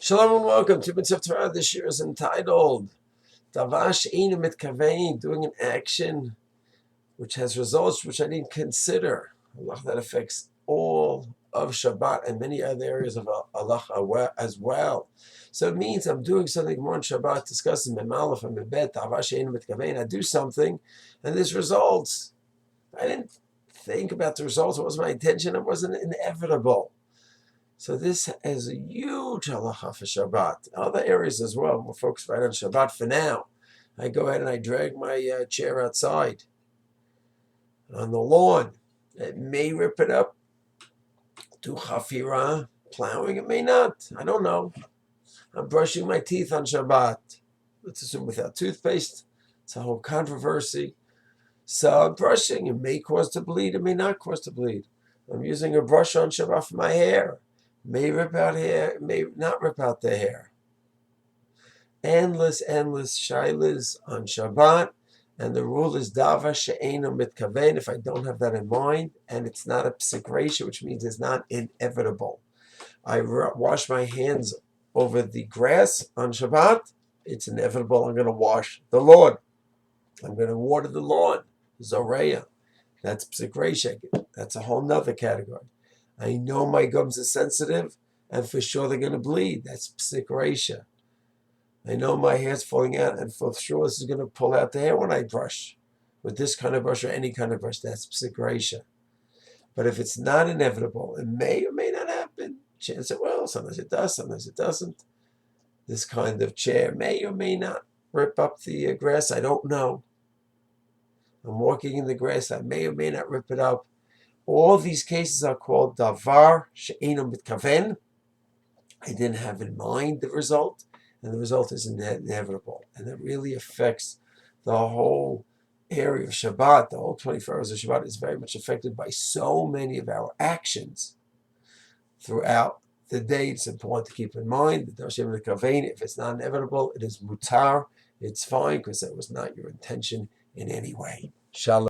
Shalom and welcome to Mitzvah Torah. This year is entitled Davash Einu Mitkavein, doing an action which has results which I didn't consider. Allah that affects all of Shabbat and many other areas of Allah as well. So it means I'm doing something more on Shabbat, discussing Memalef and Mebet, Davash Einu Mitkavein. I do something and there's results. I didn't think about the results. It wasn't my intention. It wasn't inevitable. So this is a huge halacha for Shabbat. Other areas as well. We're focused right on Shabbat for now. I go ahead and I drag my chair outside on the lawn. It may rip it up. Do chafira, plowing, it may not. I don't know. I'm brushing my teeth on Shabbat. Let's assume without toothpaste. It's a whole controversy. So I'm brushing. It may cause to bleed. It may not cause to bleed. I'm using a brush on Shabbat for my hair. May rip out hair, may not rip out the hair. Endless shilas on Shabbat, and the rule is dava she'eino mitkaven. If I don't have that in mind, and it's not a psik ratio, which means it's not inevitable. I wash my hands over the grass on Shabbat. It's inevitable. I'm going to wash the lawn. I'm going to water the lawn. Zoreya. That's psik ratio. That's a whole nother category. I know my gums are sensitive, and for sure they're going to bleed. That's psik ratio. I know my hair's falling out, and for sure this is going to pull out the hair when I brush. With this kind of brush or any kind of brush, that's psik ratio. But if it's not inevitable, it may or may not happen. Chance it will. Sometimes it does, sometimes it doesn't. This kind of chair may or may not rip up the grass. I don't know. I'm walking in the grass. I may or may not rip it up. All these cases are called davar she'eino mitkaven. I didn't have in mind the result, and the result is inevitable. And it really affects the whole area of Shabbat. The whole 24 hours of Shabbat is very much affected by so many of our actions throughout the day. It's important to keep in mind that davar she'eino mitkaven, if it's not inevitable, it is mutar. It's fine because that was not your intention in any way. Shalom.